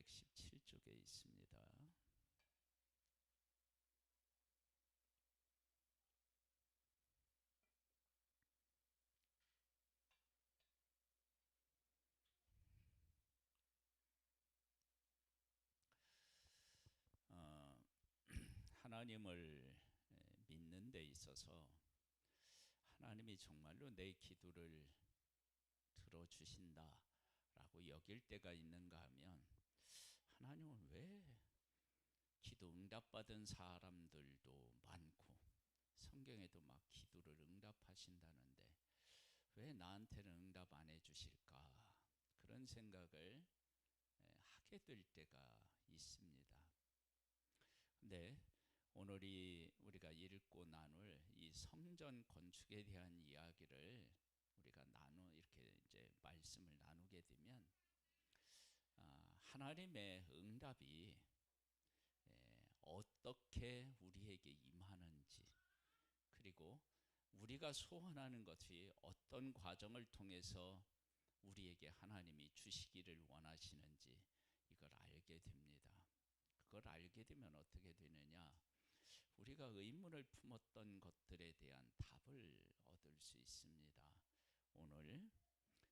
717쪽에 있습니다. 하나님을 믿는 데 있어서 하나님이 정말로 내 기도를 들어주신다 라고 여길 때가 있는가 하면, 하나님은 왜 기도 응답받은 사람들도 많고 성경에도 막 기도를 응답하신다는데 왜 나한테는 응답 안 해주실까, 그런 생각을 하게 될 때가 있습니다. 근데 오늘 우리가 읽고 나눌 이 성전 건축에 대한 이야기를 우리가 이렇게 이제 말씀을 나누게 되면, 하나님의 응답이 어떻게 우리에게 임하는지, 그리고 우리가 소원하는 것이 어떤 과정을 통해서 우리에게 하나님이 주시기를 원하시는지 이걸 알게 됩니다. 그걸 알게 되면 어떻게 되느냐, 우리가 의문을 품었던 것들에 대한 답을 얻을 수 있습니다. 오늘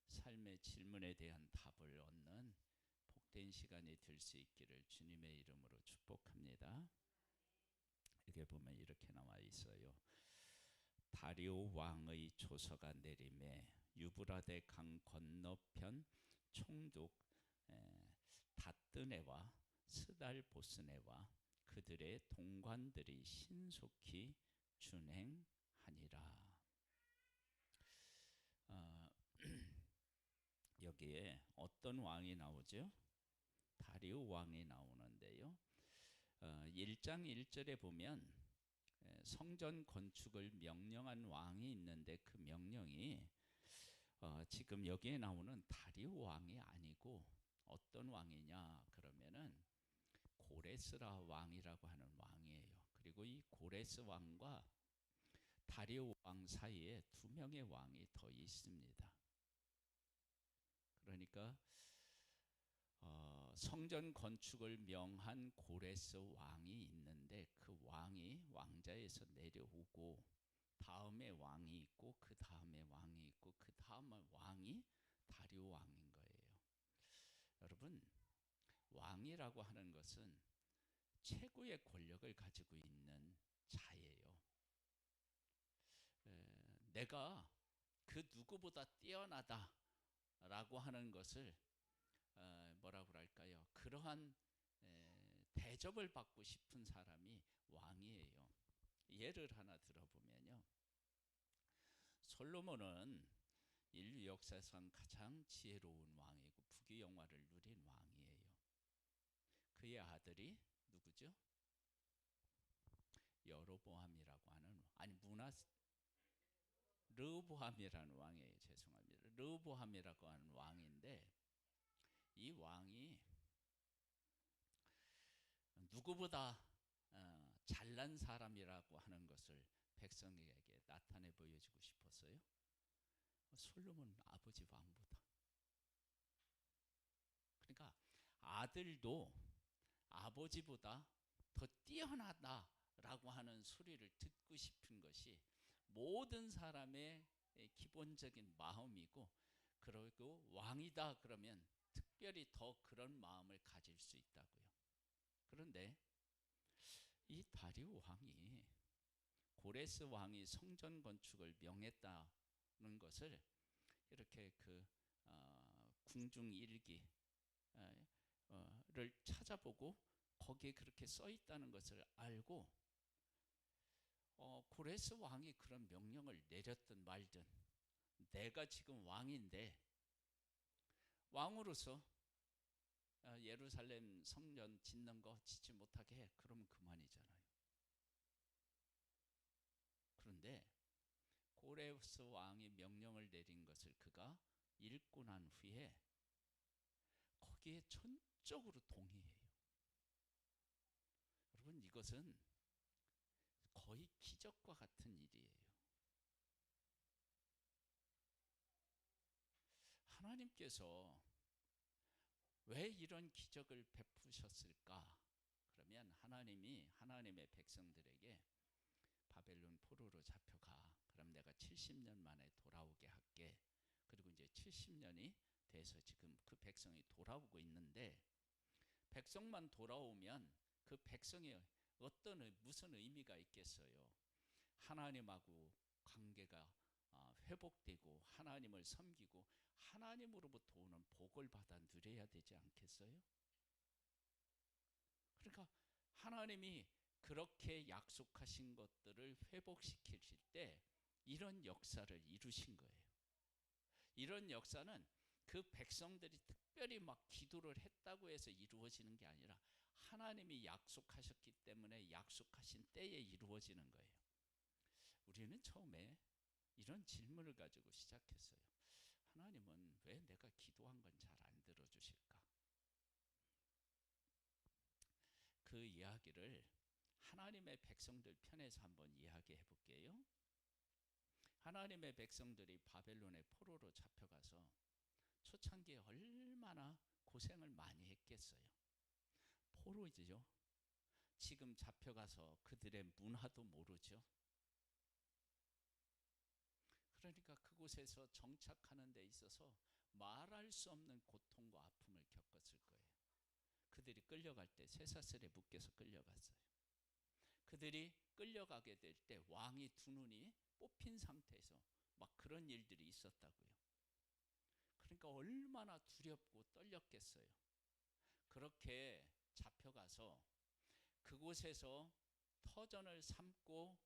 삶의 질문에 대한 답을 얻는 복된 시간이 될 수 있기를 주님의 이름으로 축복합니다. 여기 보면 이렇게 나와 있어요. 다리오 왕의 조서가 내림에 유브라데 강 건너편 총독 다뜨네와 스달보스네와 그들의 동관들이 신속히 준행하니라. 여기에 어떤 왕이 나오죠? 다리오 왕이 나오는데요. 1장 1절에 보면 성전 건축을 명령한 왕이 있는데, 그 명령이 지금 여기에 나오는 다리오 왕이 아니고 어떤 왕이냐 그러면은 고레스라 왕이라고 하는 왕이에요. 그리고 이 고레스 왕과 다리오 왕 사이에 두 명의 왕이 더 있습니다. 그러니까 성전 건축을 명한 고레스 왕이 있는데, 그 왕이 왕자에서 내려오고 다음에 왕이 있고 그 다음에 왕이 있고 그 다음 왕이 다리오 왕인 거예요. 여러분, 왕이라고 하는 것은 최고의 권력을 가지고 있는 자예요. 내가 그 누구보다 뛰어나다라고 하는 것을 뭐라고 할까요? 그러한 대접을 받고 싶은 사람이 왕이에요. 예를 하나 들어보면요, 솔로몬은 인류 역사상 가장 지혜로운 왕이고 부귀영화를 누린 왕이에요. 그의 아들이 누구죠? 여로보암이라고 하는, 르호보암이라는 왕이에요. 죄송합니다. 르호보암이라고 하는 왕인데, 이 왕이 누구보다 잘난 사람이라고 하는 것을 백성에게 나타내 보여주고 싶었어요. 솔로몬 아버지 왕보다. 그러니까 아들도 아버지보다 더 뛰어나다라고 하는 소리를 듣고 싶은 것이 모든 사람의 기본적인 마음이고, 그리고 왕이다 그러면 특별히 더 그런 마음을 가질 수 있다고요. 그런데 이 다리오 왕이, 고레스 왕이 성전 건축을 명했다는 것을 이렇게 궁중일기를 찾아보고 거기에 그렇게 써 있다는 것을 알고, 고레스 왕이 그런 명령을 내렸든 말든 내가 지금 왕인데 왕으로서 예루살렘 성전 짓는 거 짓지 못하게 해, 그러면 그만이잖아요. 그런데 고레스 왕이 명령을 내린 것을 그가 읽고 난 후에 거기에 전적으로 동의해요. 여러분, 이것은 거의 기적과 같은 일이에요. 하나님께서 왜 이런 기적을 베푸셨을까? 그러면 하나님이 하나님의 백성들에게 바벨론 포로로 잡혀가. 그럼 내가 70년 만에 돌아오게 할게. 그리고 이제 70년이 돼서 지금 그 백성이 돌아오고 있는데, 백성만 돌아오면 그 백성이 무슨 의미가 있겠어요? 하나님하고 관계가 회복되고 하나님을 섬기고 하나님으로부터 오는 복을 받아 누려야 되지 않겠어요? 그러니까 하나님이 그렇게 약속하신 것들을 회복시키실 때 이런 역사를 이루신 거예요. 이런 역사는 그 백성들이 특별히 막 기도를 했다고 해서 이루어지는 게 아니라 하나님이 약속하셨기 때문에 약속하신 때에 이루어지는 거예요. 우리는 처음에 이런 질문을 가지고 시작했어요. 하나님은 왜 내가 기도한 건 잘 안 들어주실까? 그 이야기를 하나님의 백성들 편에서 한번 이야기해 볼게요. 하나님의 백성들이 바벨론의 포로로 잡혀가서 초창기에 얼마나 고생을 많이 했겠어요. 포로이죠. 지금 잡혀가서 그들의 문화도 모르죠. 그러니까 그곳에서 정착하는 데 있어서 말할 수 없는 고통과 아픔을 겪었을 거예요. 그들이 끌려갈 때 쇠사슬에 묶여서 끌려갔어요. 그들이 끌려가게 될 때 왕이 두 눈이 뽑힌 상태에서 막 그런 일들이 있었다고요. 그러니까 얼마나 두렵고 떨렸겠어요. 그렇게 잡혀가서 그곳에서 터전을 삼고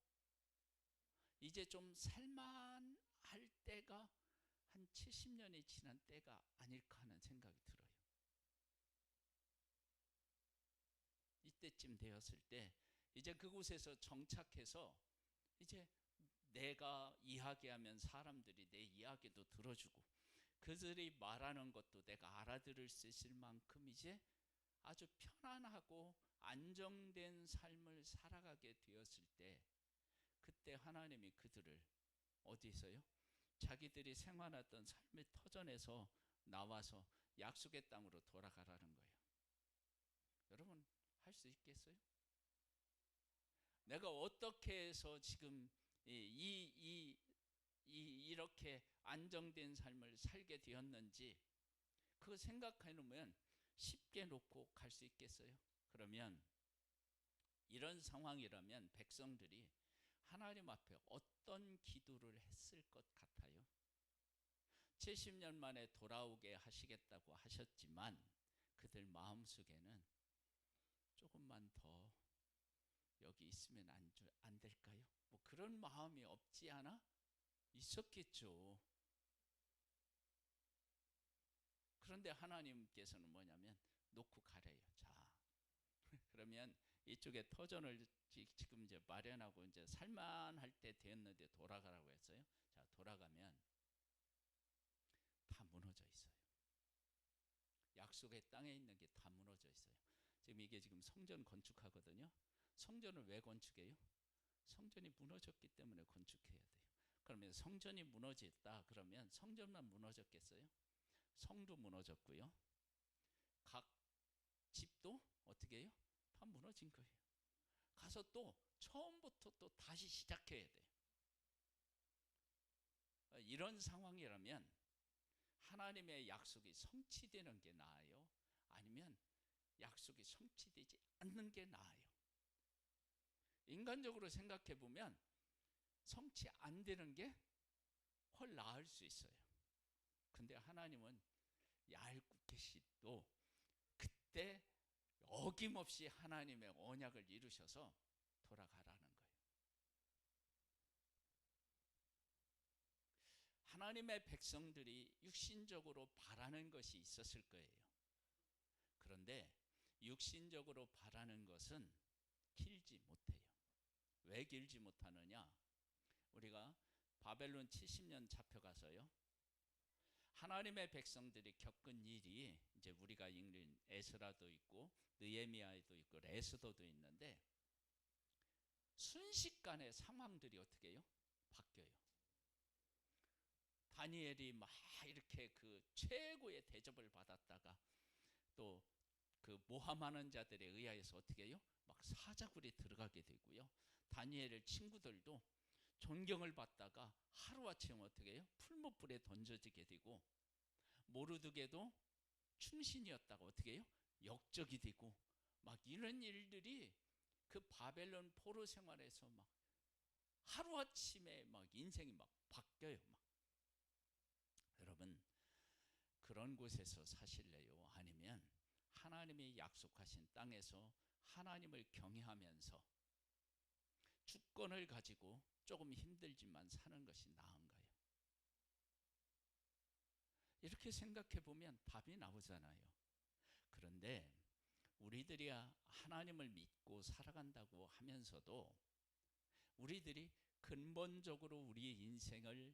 이제 좀 살만할 때가 한 70년이 지난 때가 아닐까 하는 생각이 들어요. 이때쯤 되었을 때 이제 그곳에서 정착해서 이제 내가 이야기하면 사람들이 내 이야기도 들어주고 그들이 말하는 것도 내가 알아들을 수 있을 만큼 이제 아주 편안하고 안정된 삶을 살아가게 되었을 때, 그때 하나님이 그들을 어디서요? 자기들이 생활하던 삶의 터전에서 나와서 약속의 땅으로 돌아가라는 거예요. 여러분 할 수 있겠어요? 내가 어떻게 해서 지금 이렇게 안정된 삶을 살게 되었는지 그거 생각해 놓으면 쉽게 놓고 갈 수 있겠어요? 그러면 이런 상황이라면 백성들이 하나님 앞에 어떤 기도를 했을 것 같아요? 70년 만에 돌아오게 하시겠다고 하셨지만 그들 마음속에는 조금만 더 여기 있으면 안 될까요? 뭐 그런 마음이 없지 않아 있었겠죠. 그런데 하나님께서는 뭐냐면 놓고 가래요. 자, 그러면 이쪽에 터전을 지금 이제 마련하고 이제 살만할 때 됐는데 돌아가라고 했어요. 자, 돌아가면 다 무너져 있어요. 약속의 땅에 있는 게 다 무너져 있어요. 지금 이게 지금 성전 건축하거든요. 성전을 왜 건축해요? 성전이 무너졌기 때문에 건축해야 돼요. 그러면 성전이 무너졌다 그러면 성전만 무너졌겠어요? 성도 무너졌고요. 각 집도 어떻게 해요? 다 무너진 거예요. 가서 또 처음부터 또 다시 시작해야 돼요. 이런 상황이라면 하나님의 약속이 성취되는 게 나아요? 아니면 약속이 성취되지 않는 게 나아요? 인간적으로 생각해 보면 성취 안 되는 게 훨 나을 수 있어요. 근데 하나님은 얄궂게 계시도 그때 어김없이 하나님의 언약을 이루셔서 돌아가라는 거예요. 하나님의 백성들이 육신적으로 바라는 것이 있었을 거예요. 그런데 육신적으로 바라는 것은 길지 못해요. 왜 길지 못하느냐? 우리가 바벨론 70년 잡혀가서요. 하나님의 백성들이 겪은 일이 이제 우리가 읽는 에스라도 있고 느헤미야도 있고 레스도도 있는데 순식간에 상황들이 어떻게 해요? 바뀌어요. 다니엘이 막 이렇게 그 최고의 대접을 받았다가 또 그 모함하는 자들에 의하여서 어떻게 해요? 막 사자굴에 들어가게 되고요. 다니엘의 친구들도 존경을 받다가 하루아침에 어떻게 해요? 풀무불에 던져지게 되고, 모르드게도 충신이었다가 어떻게 해요? 역적이 되고, 막 이런 일들이 그 바벨론 포로 생활에서 막 하루아침에 막 인생이 막 바뀌어요. 막. 여러분, 그런 곳에서 사실래요? 아니면 하나님이 약속하신 땅에서 하나님을 경외하면서 주권을 가지고 조금 힘들지만 사는 것이 나은가요? 이렇게 생각해 보면 답이 나오잖아요. 그런데 우리들이 하나님을 믿고 살아간다고 하면서도 우리들이 근본적으로 우리의 인생의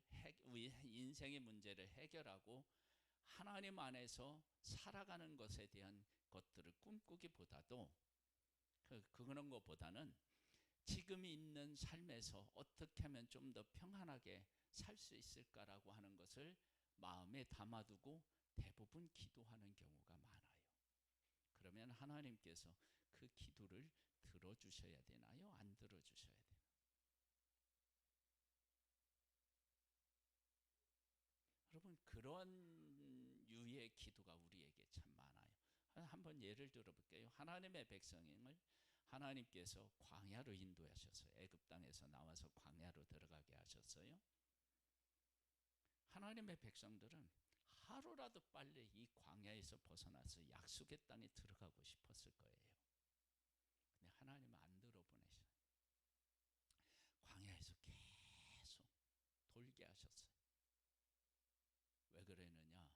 문제를 해결하고 하나님 안에서 살아가는 것에 대한 것들을 꿈꾸기보다도 그런 것보다는 지금 있는 삶에서 어떻게 하면 좀 더 평안하게 살 수 있을까라고 하는 것을 마음에 담아두고 대부분 기도하는 경우가 많아요. 그러면 하나님께서 그 기도를 들어주셔야 되나요? 안 들어주셔야 되나요? 여러분, 그런 유의 기도가 우리에게 참 많아요. 한번 예를 들어볼게요. 하나님의 백성을 하나님께서 광야로 인도하셨어요. 애굽 땅에서 나와서 광야로 들어가게 하셨어요. 하나님의 백성들은 하루라도 빨리 이 광야에서 벗어나서 약속의 땅에 들어가고 싶었을 거예요. 근데 하나님은 안 들어보내셔요. 광야에서 계속 돌게 하셨어요. 왜 그러느냐?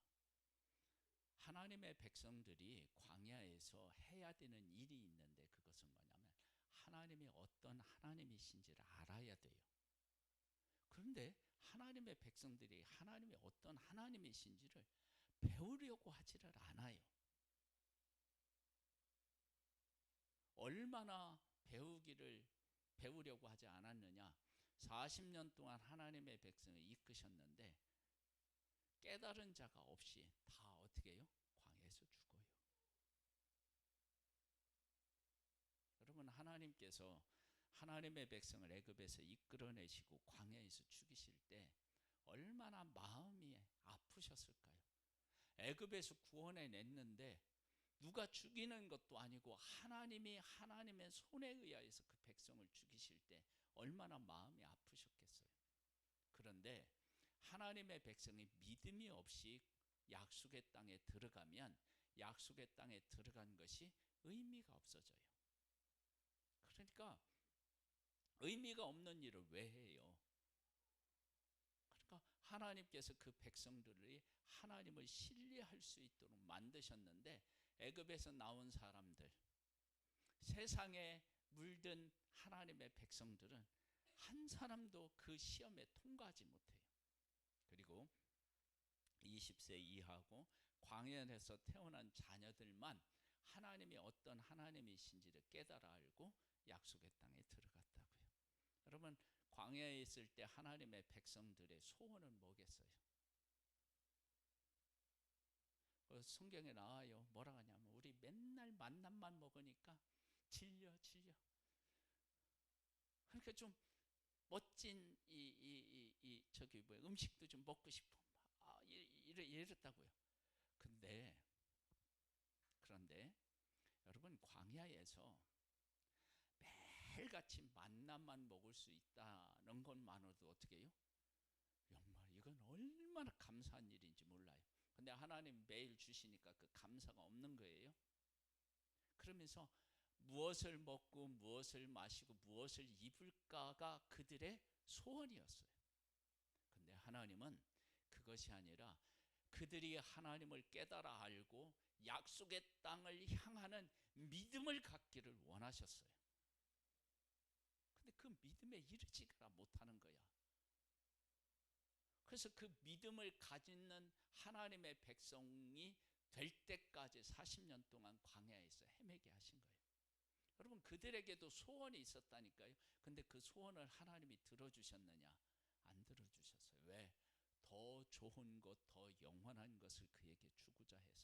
하나님의 백성들이 광야에서 해야 되는 일이 있는데, 그것은 뭐냐면 하나님이 어떤 하나님이신지를 알아야 돼요. 그런데 하나님의 백성들이 하나님이 어떤 하나님이신지를 배우려고 하지를 않아요. 얼마나 배우려고 하지 않았느냐? 40년 동안 하나님의 백성을 이끄셨는데 깨달은 자가 없이 다 어떻게 해요? 광야에서 죽어요. 여러분, 하나님께서 하나님의 백성을 애굽에서 이끌어내시고 광야에서 죽이실 때 얼마나 마음이 아프셨을까요? 애굽에서 구원해 냈는데 누가 죽이는 것도 아니고 하나님이 하나님의 손에 의하여서 그 백성을 죽이실 때 얼마나 마음이 아프셨겠어요. 그런데 하나님의 백성이 믿음이 없이 약속의 땅에 들어가면 약속의 땅에 들어간 것이 의미가 없어져요. 그러니까 의미가 없는 일을 왜 해요? 그러니까 하나님께서 그 백성들이 하나님을 신뢰할 수 있도록 만드셨는데, 애굽에서 나온 사람들, 세상에 물든 하나님의 백성들은 한 사람도 그 시험에 통과하지 못해요. 그리고 20세 이하고 광야에서 태어난 자녀들만 하나님이 어떤 하나님이신지를 깨달아 알고 약속의 땅에 들어갔다고요. 여러분, 광야에 있을 때 하나님의 백성들의 소원은 뭐겠어요? 성경에 나와요. 뭐라 하냐면 우리 맨날 만난만 먹으니까 질려. 그러니까 좀 멋진 저기 뭐야, 음식도 좀 먹고 싶어. 이랬다고요. 그런데 여러분, 광야에서 매일같이 만나만 먹을 수 있다는 것만으로도 어떻게 해요? 정말 이건 얼마나 감사한 일인지 몰라요. 근데 하나님 매일 주시니까 그 감사가 없는 거예요. 그러면서 무엇을 먹고 무엇을 마시고 무엇을 입을까가 그들의 소원이었어요. 근데 하나님은 그것이 아니라 그들이 하나님을 깨달아 알고 약속의 땅을 향하는 믿음을 갖기를 원하셨어요. 근데 그 믿음에 이르지가 못하는 거야. 그래서 그 믿음을 가지는 하나님의 백성이 될 때까지 40년 동안 광야에서 헤매게 하신 거예요. 여러분, 그들에게도 소원이 있었다니까요. 근데 그 소원을 하나님이 들어주셨느냐? 안 들어주셨어요. 왜? 더 좋은 것, 더 영원한 것을 그에게 주고자 해서.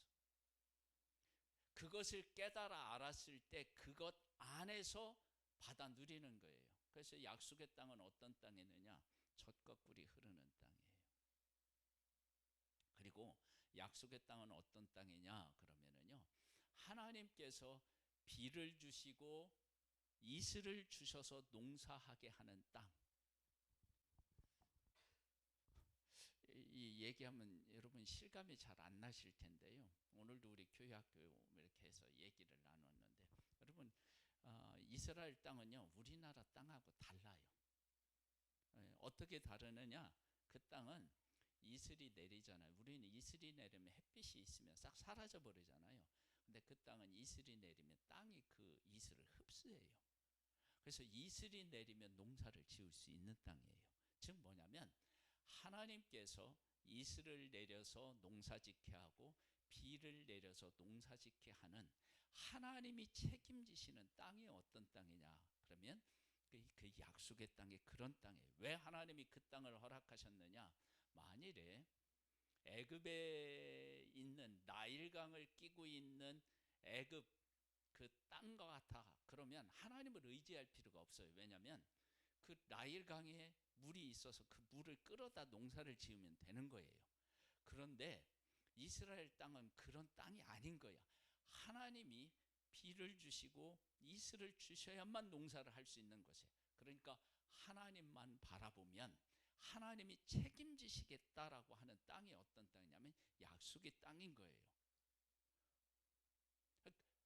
그것을 깨달아 알았을 때 그것 안에서 받아 누리는 거예요. 그래서 약속의 땅은 어떤 땅이느냐? 젖과 꿀이 흐르는 땅이에요. 그리고 약속의 땅은 어떤 땅이냐? 그러면은요, 하나님께서 비를 주시고 이슬을 주셔서 농사하게 하는 땅. 이 얘기하면 여러분 실감이 잘 안 나실 텐데요. 오늘도 우리 교회학교 이렇게 해서 얘기를 나눴는데, 여러분 이스라엘 땅은요 우리나라 땅하고 달라요. 어떻게 다르느냐? 그 땅은 이슬이 내리잖아요. 우리는 이슬이 내리면 햇빛이 있으면 싹 사라져 버리잖아요. 근데 그 땅은 이슬이 내리면 땅이 그 이슬을 흡수해요. 그래서 이슬이 내리면 농사를 지을 수 있는 땅이에요. 즉 뭐냐면 하나님께서 이슬을 내려서 농사짓게 하고 비를 내려서 농사짓게 하는 하나님이 책임지시는 땅이 어떤 땅이냐? 그러면 그 약속의 땅이 그런 땅이에요. 왜 하나님이 그 땅을 허락하셨느냐? 만일에 애굽에 있는 나일강을 끼고 있는 애굽 그 땅과 같아 그러면 하나님을 의지할 필요가 없어요. 왜냐하면 그 나일강에 물이 있어서 그 물을 끌어다 농사를 지으면 되는 거예요. 그런데 이스라엘 땅은 그런 땅이 아닌 거야. 하나님이 비를 주시고 이슬을 주셔야만 농사를 할 수 있는 것이에요. 그러니까 하나님만 바라보면 하나님이 책임지시겠다라고 하는 땅이 어떤 땅이냐면 약속의 땅인 거예요.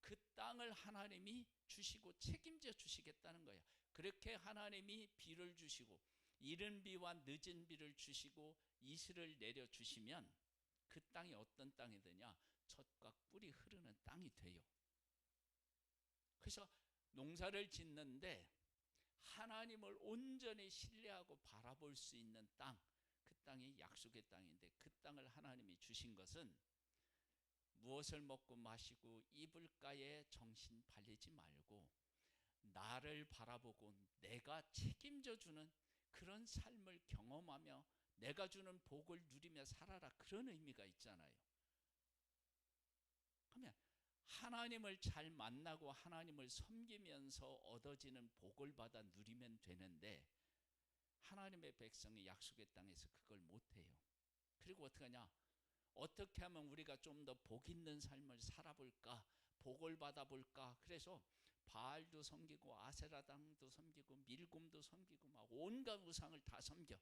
그 땅을 하나님이 주시고 책임져 주시겠다는 거야. 그렇게 하나님이 비를 주시고 이른 비와 늦은 비를 주시고 이슬을 내려주시면 그 땅이 어떤 땅이 되냐? 젖과 꿀이 흐르는 땅이 돼요. 그래서 농사를 짓는데 하나님을 온전히 신뢰하고 바라볼 수 있는 땅, 그 땅이 약속의 땅인데 그 땅을 하나님이 주신 것은 무엇을 먹고 마시고 입을까에 정신 팔리지 말고 나를 바라보고 내가 책임져 주는 그런 삶을 경험하며 내가 주는 복을 누리며 살아라, 그런 의미가 있잖아요. 그러면 하나님을 잘 만나고 하나님을 섬기면서 얻어지는 복을 받아 누리면 되는데 하나님의 백성이 약속의 땅에서 그걸 못해요. 그리고 어떻게 하냐? 어떻게 하면 우리가 좀 더 복 있는 삶을 살아볼까? 복을 받아볼까? 그래서 바알도 섬기고 아세라당도 섬기고 밀곰도 섬기고 막 온갖 우상을 다 섬겨.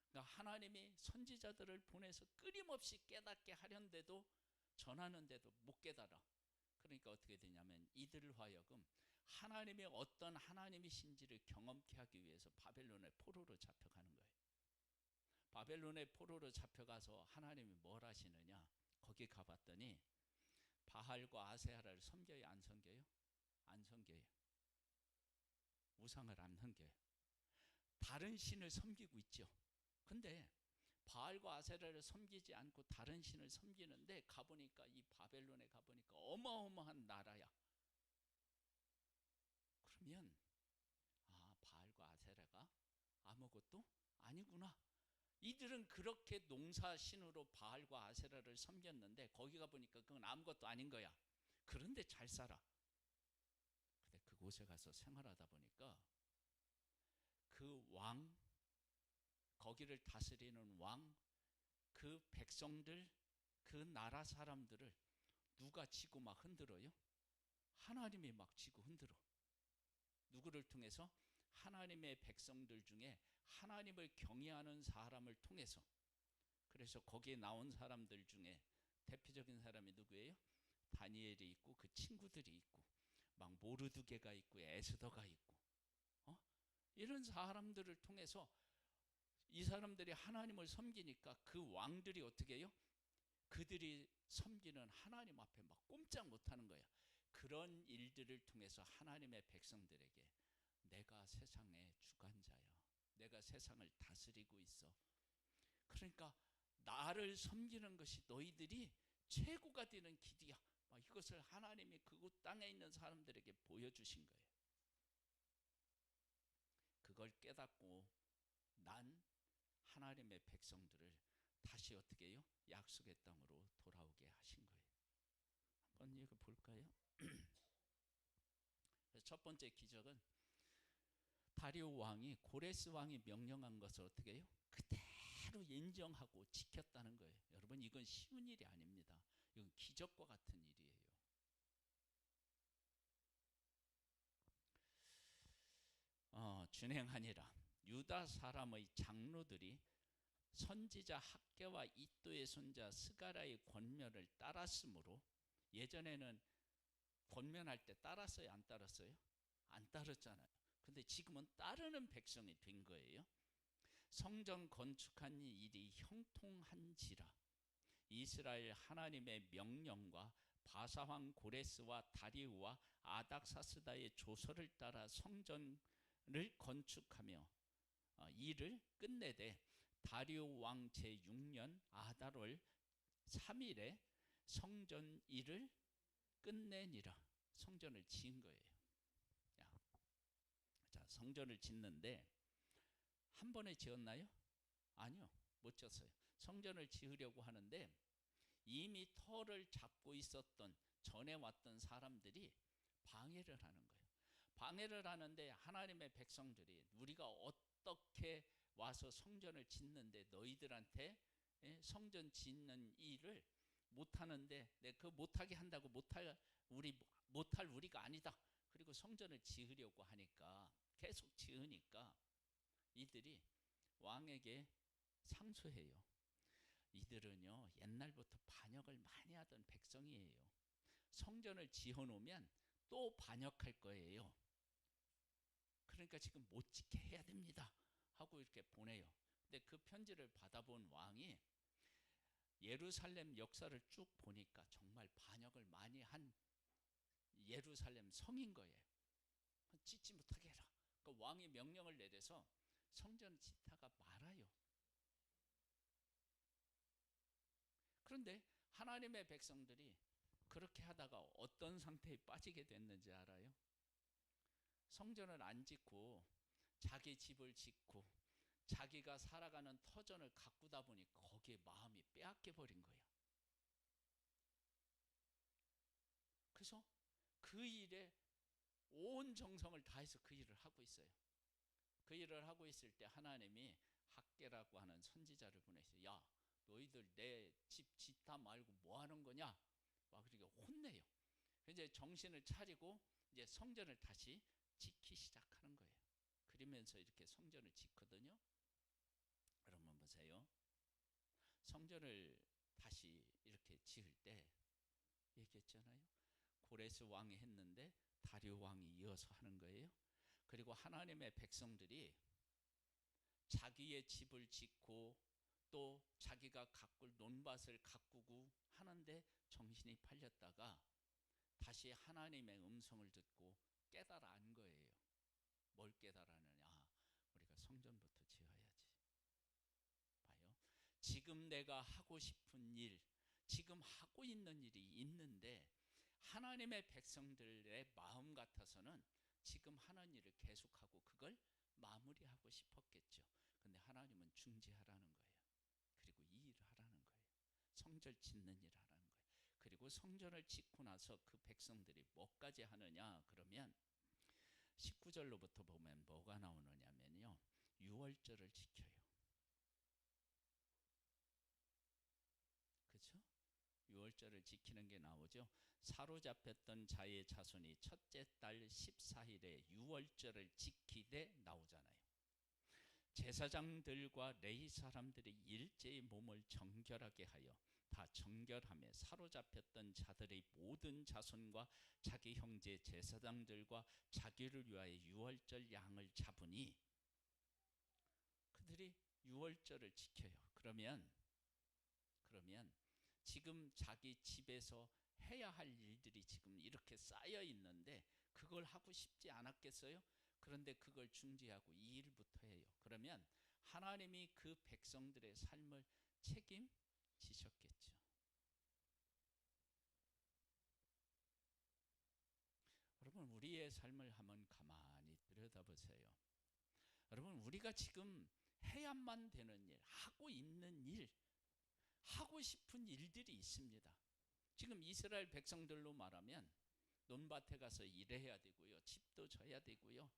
그러니까 하나님이 선지자들을 보내서 끊임없이 깨닫게 하려는데도 전하는데도 못 깨달아. 그러니까 어떻게 되냐면 이들을 하여금 하나님의 어떤 하나님이신지를 경험케 하기 위해서 바벨론의 포로로 잡혀가는 거예요. 바벨론의 포로로 잡혀가서 하나님이 뭘 하시느냐? 거기 가봤더니 바알과 아세라를 섬겨요? 안 섬겨요? 안 섬겨요. 우상을 안 섬겨요. 다른 신을 섬기고 있죠. 근데 바알과 아세라를 섬기지 않고 다른 신을 섬기는데 가보니까 이 바벨론에 가보니까 어마어마한 나라야. 그러면 바알과 아세라가 아무것도 아니구나. 이들은 그렇게 농사신으로 바알과 아세라를 섬겼는데 거기 가보니까 그건 아무것도 아닌 거야. 그런데 잘 살아. 근데 그곳에 가서 생활하다 보니까 그 왕, 거기를 다스리는 왕, 그 백성들, 그 나라 사람들을 누가 치고 막 흔들어요? 하나님이 막 치고 흔들어. 누구를 통해서? 하나님의 백성들 중에 하나님을 경외하는 사람을 통해서. 그래서 거기에 나온 사람들 중에 대표적인 사람이 누구예요? 다니엘이 있고 그 친구들이 있고 막 모르드게가 있고 에스더가 있고 이런 사람들을 통해서 이 사람들이 하나님을 섬기니까 그 왕들이 어떻게 해요? 그들이 섬기는 하나님 앞에 막 꼼짝 못하는 거야. 그런 일들을 통해서 하나님의 백성들에게 내가 세상의 주관자야, 내가 세상을 다스리고 있어, 그러니까 나를 섬기는 것이 너희들이 최고가 되는 길이야, 이것을 하나님이 그곳 땅에 있는 사람들에게 보여주신 거예요. 그걸 깨닫고 난 하나님의 백성들을 다시 어떻게 해요? 약속의 땅으로 돌아오게 하신 거예요. 한번 이거 볼까요? 첫 번째 기적은 다리오 왕이 고레스 왕이 명령한 것을 어떻게 해요? 그대로 인정하고 지켰다는 거예요. 여러분, 이건 쉬운 일이 아닙니다. 이건 기적과 같은 일이에요. 준행하니라. 유다 사람의 장로들이 선지자 학개와 이도의 손자 스가랴의 권면을 따랐으므로, 예전에는 권면할 때 따랐어요, 안 따랐어요? 안 따랐잖아요. 근데 지금은 따르는 백성이 된 거예요. 성전 건축한 일이 형통한지라. 이스라엘 하나님의 명령과 바사왕 고레스와 다리우와 아닥사스다의 조서를 따라 성전을 건축하며 일을 끝내되, 다리우 왕 제6년 아달월 3일에 성전 일을 끝내니라. 성전을 지은 거예요. 자, 성전을 짓는데 한 번에 지었나요? 아니요, 못 지었어요. 성전을 지으려고 하는데 이미 터를 잡고 있었던, 전에 왔던 사람들이 방해를 하는 거예요. 방해를 하는데 하나님의 백성들이 우리가 어떻게 와서 성전을 짓는데 너희들한테 성전 짓는 일을 못하는데 그 못하게 한다고 못할 우리가 아니다. 그리고 성전을 지으려고 하니까, 계속 지으니까 이들이 왕에게 상소해요. 이들은요, 옛날부터 반역을 많이 하던 백성이에요. 성전을 지어놓으면 또 반역할 거예요. 그러니까 지금 못 짓게 해야 됩니다 하고 이렇게 보내요. 근데 그 편지를 받아본 왕이 예루살렘 역사를 쭉 보니까 정말 반역을 많이 한 예루살렘 성인 거예요. 짓지 못하게 해라. 그 왕이 명령을 내려서 성전 짓다가 말아요. 그런데 하나님의 백성들이 그렇게 하다가 어떤 상태에 빠지게 됐는지 알아요? 성전을 안 짓고 자기 집을 짓고 자기가 살아가는 터전을 가꾸다 보니 거기에 마음이 빼앗겨 버린 거예요. 그래서 그 일에 온 정성을 다해서 그 일을 하고 있어요. 그 일을 하고 있을 때 하나님이 학개라고 하는 선지자를 보내서, 야, 너희들 내 집 짓다 말고 뭐 하는 거냐? 막 그렇게 혼내요. 이제 정신을 차리고 이제 성전을 다시 짓기 시작하는 거예요. 그러면서 이렇게 성전을 짓거든요. 여러분 보세요. 성전을 다시 이렇게 지을 때 얘기했잖아요. 고레스 왕이 했는데 다리오 왕이 이어서 하는 거예요. 그리고 하나님의 백성들이 자기의 집을 짓고 또 자기가 가꿀 논밭을 가꾸고 하는데 정신이 팔렸다가 다시 하나님의 음성을 듣고 깨달아 거예요. 뭘 깨달았느냐? 우리가 성전부터 지어야지. 봐요. 지금 내가 하고 싶은 일, 지금 하고 있는 일이 있는데 하나님의 백성들의 마음 같아서는 지금 하는 일을 계속하고 그걸 마무리하고 싶었겠죠. 근데 하나님은 중지하라는 거예요. 그리고 이 일을 하라는 거예요. 성전 짓는 일을 하라는 거예요. 그리고 성전을 짓고 나서 그 백성들이 뭐까지 하느냐 그러면 19절로부터 보면 뭐가 나오느냐면요, 유월절을 지켜요. 그렇죠? 유월절을 지키는 게 나오죠. 사로잡혔던 자의 자손이 첫째 달 14일에 유월절을 지키되 나오잖아요. 제사장들과 레위 사람들이 일제히 몸을 정결하게 하여 다 정결하며 사로잡혔던 자들의 모든 자손과 자기 형제 제사장들과 자기를 위하여 유월절 양을 잡으니, 그들이 유월절을 지켜요. 그러면 지금 자기 집에서 해야 할 일들이 지금 이렇게 쌓여 있는데 그걸 하고 싶지 않았겠어요? 그런데 그걸 중지하고 이 일부터 해요. 그러면 하나님이 그 백성들의 삶을 책임지셨겠죠. 여러분, 우리의 삶을 한번 가만히 들여다보세요. 여러분, 우리가 지금 해야만 되는 일, 하고 있는 일, 하고 싶은 일들이 있습니다. 지금 이스라엘 백성들로 말하면 논밭에 가서 일해야 되고요, 집도 져야 되고요,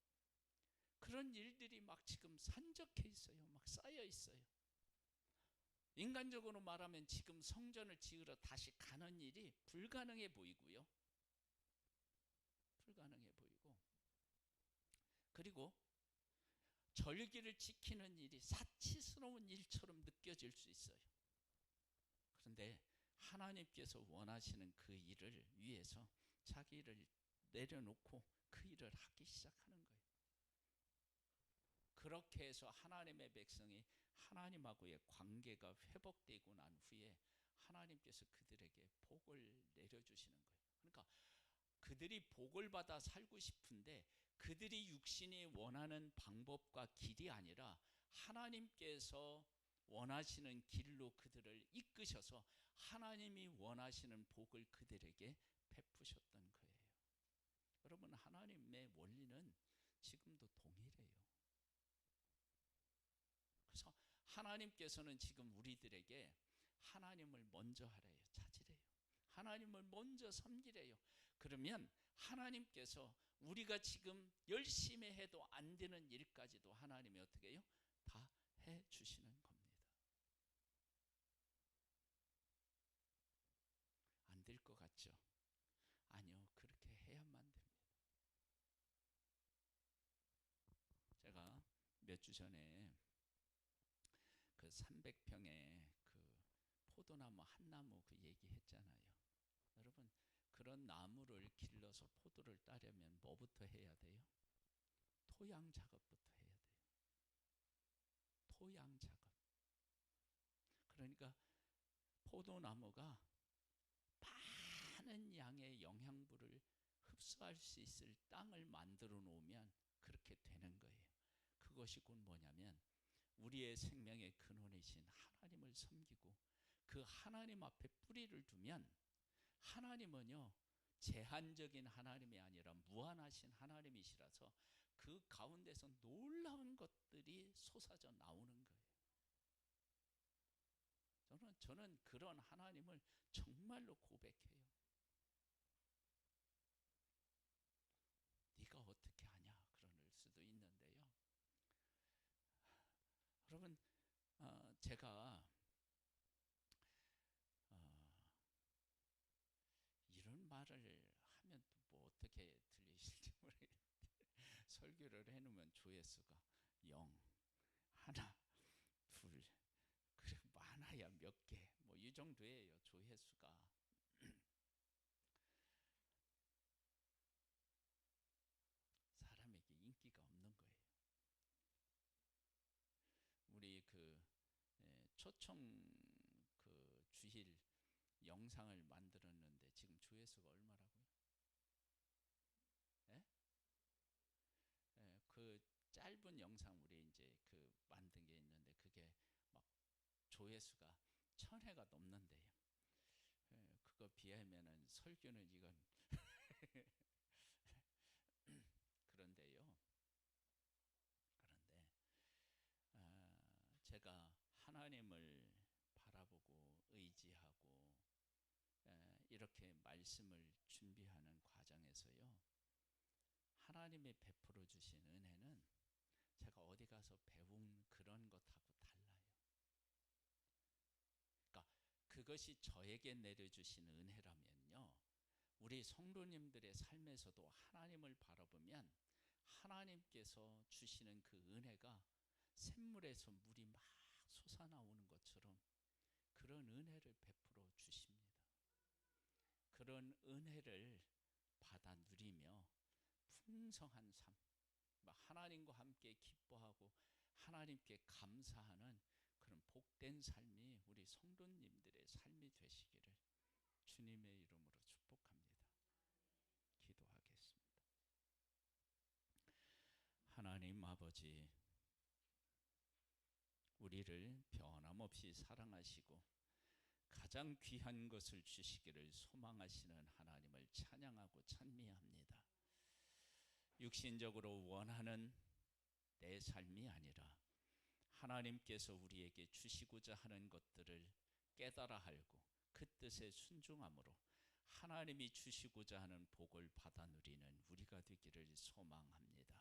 그런 일들이 막 지금 산적해 있어요. 막 쌓여 있어요. 인간적으로 말하면 지금 성전을 지으러 다시 가는 일이 불가능해 보이고요, 불가능해 보이고, 그리고 절기를 지키는 일이 사치스러운 일처럼 느껴질 수 있어요. 그런데 하나님께서 원하시는 그 일을 위해서 자기 일을 내려놓고 그 일을 하기 시작하는 거예요. 그렇게 해서 하나님의 백성이 하나님하고의 관계가 회복되고 난 후에 하나님께서 그들에게 복을 내려주시는 거예요. 그러니까 그들이 복을 받아 살고 싶은데 그들이 육신이 원하는 방법과 길이 아니라 하나님께서 원하시는 길로 그들을 이끄셔서 하나님이 원하시는 복을 그들에게 베푸셨던 거예요. 여러분, 하나님의 원리는 지금도 동일해요. 그래서 하나님께서는 지금 우리들에게 하나님을 먼저 하래요. 찾으래요. 하나님을 먼저 섬기래요. 그러면 하나님께서 우리가 지금 열심히 해도 안 되는 일까지도 하나님이 어떻게 해요? 다 해주시는 겁니다. 안 될 것 같죠? 아니요, 그렇게 해야만 됩니다. 제가 몇 주 전에 그 300평의 그 포도나무 한 나무 그 얘기했잖아요. 여러분, 그런 나무를 길러서 포도를 따려면 뭐부터 해야 돼요? 토양 작업부터 해야 돼요. 토양 작업. 그러니까 포도나무가 많은 양의 영양분을 흡수할 수 있을 땅을 만들어 놓으면 그렇게 되는 거예요. 그것이 곧 뭐냐면 우리의 생명의 근원이신 하나님을 섬기고 그 하나님 앞에 뿌리를 두면 하나님은요, 제한적인 하나님이 아니라 무한하신 하나님이시라서 그 가운데서 놀라운 것들이 솟아져 나오는 거예요. 저는 그런 하나님을 정말로 고백해요. 네가 어떻게 하냐 그럴 수도 있는데요. 여러분, 제가 이런 말을 하면 또 뭐 어떻게 들리실지 모르겠는데 설교를 해놓으면 조회수가 0, 하나, 둘, 그리고 많아야 몇 개, 뭐 이 정도예요. 조회수가. 사람에게 인기가 없는 거예요. 우리 그 초청 그 주일 영상을 만들었는데 지금 조회수가 얼마라고요? 예? 그 짧은 영상 우리 이제 그 만든 게 있는데 그게 막 조회수가 1000회가 넘는데요. 그거 비하면은 설교는 이건 그런데요. 그런데 제가 하나님을 바라보고 의지하고 이렇게 말씀을 준비하는 과정에서요, 하나님이 베풀어 주신 은혜는 제가 어디 가서 배운 그런 것하고 달라요. 그러니까 그것이 저에게 내려주신 은혜라면요, 우리 성도님들의 삶에서도 하나님을 바라보면 하나님께서 주시는 그 은혜가 샘물에서 물이 막 솟아나오는 것처럼 그런 은혜를 베풀어 주십니다. 그런 은혜를 받아 누리며 풍성한 삶, 하나님과 함께 기뻐하고 하나님께 감사하는 그런 복된 삶이 우리 성도님들의 삶이 되시기를 주님의 이름으로 축복합니다. 기도하겠습니다. 하나님 아버지, 우리를 변함없이 사랑하시고 가장 귀한 것을 주시기를 소망하시는 하나님을 찬양하고 찬미합니다. 육신적으로 원하는 내 삶이 아니라 하나님께서 우리에게 주시고자 하는 것들을 깨달아 알고 그 뜻에 순종함으로 하나님이 주시고자 하는 복을 받아 누리는 우리가 되기를 소망합니다.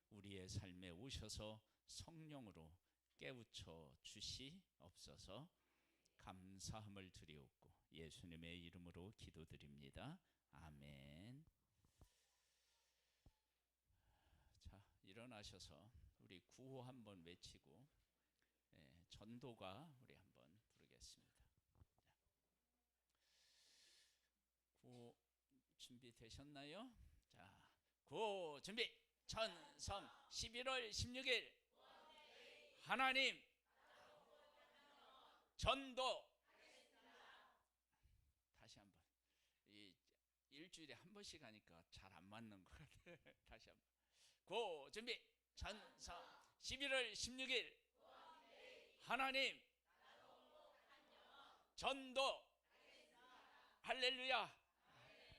우리의 삶에 오셔서 성령으로 깨우쳐 주시옵소서. 감사함을 드리옵고 예수님의 이름으로 기도드립니다. 아멘. 자, 일어나셔서 우리 구호 한번 외치고 전도가 우리 한번 부르겠습니다. 구호 준비되셨나요? 자, 구호 준비. 천성 11월 16일 하나님 전도. 다시 한번. 이 일주일에 한 번씩 하니까 잘 안 맞는 것 같아요. 다시 한번. 고 준비. 천성 11월 16일 하나님 전도. 할렐루야. 네.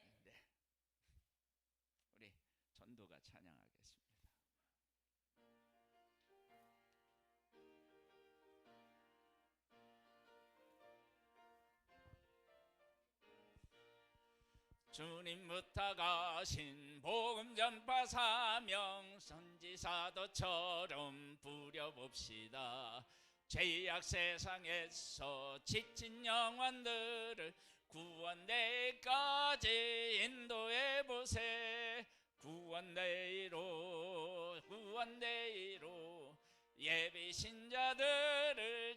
우리 전도가 찬양하겠습니다. 주님 부탁하신 복음 전파 사명 선지사도처럼 부려봅시다. 죄악 세상에서 지친 영혼들을 구원대까지 인도해보세. 구원대로 구원대로 예비신자들을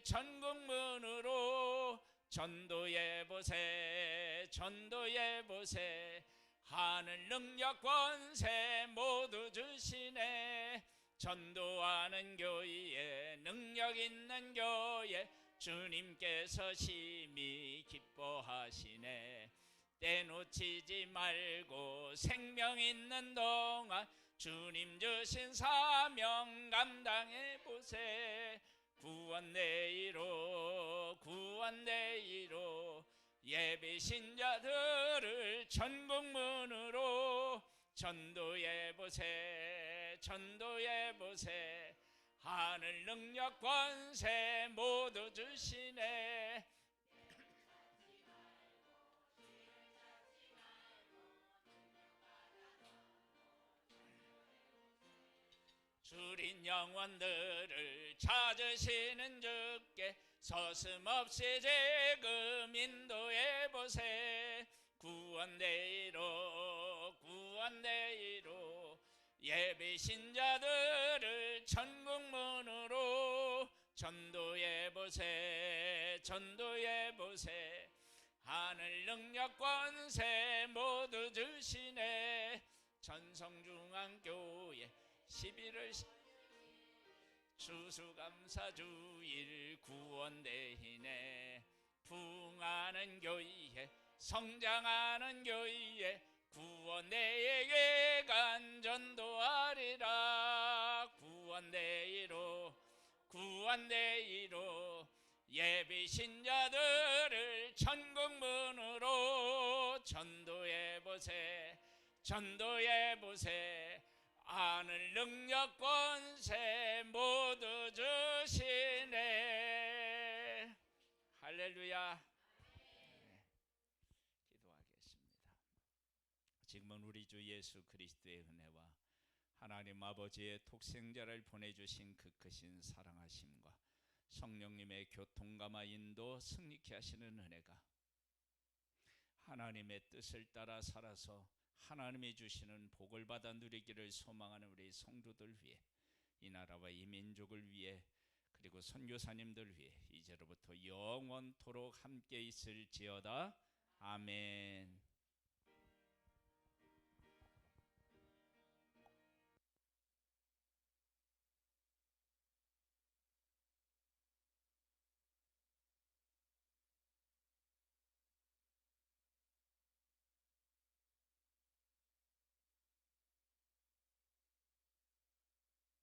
천국문으로 전도해보세. 전도해보세. 하늘 능력 권세 모두 주시네. 전도하는 교회에 능력 있는 교회 주님께서 심히 기뻐하시네. 떼놓치지 말고 생명 있는 동안 주님 주신 사명 감당해보세. 구원대로 구원대로 예비신자들을 천국문으로 전도해보세. 전도해보세. 하늘 능력 권세 모두 주시네. 줄인 영혼들을 찾으시는 주께 서슴없이 지금 인도해보세. 구원대로 구원대로 예비신자들을 천국문으로 전도해보세. 전도해보세. 하늘 능력 권세 모두 주시네. 전성중앙교회 11월 추수감사주일 구원대회네. 부흥하는 교회 성장하는 교회 구원대회 예간 전도하리라. 구원대회로 구원대회로 예비신자들을 천국문으로 전도해보세. 전도해보세. 하늘 능력 권세 모두 주시네. 할렐루야. 네. 기도하겠습니다. 지금은 우리 주 예수 그리스도의 은혜와 하나님 아버지의 독생자를 보내주신 그 크신 사랑하심과 성령님의 교통감화 인도 승리케 하시는 은혜가 하나님의 뜻을 따라 살아서 하나님이 주시는 복을 받아 누리기를 소망하는 우리 성도들 위해, 이 나라와 이 민족을 위해, 그리고 선교사님들 위해 이제로부터 영원토록 함께 있을지어다. 아멘.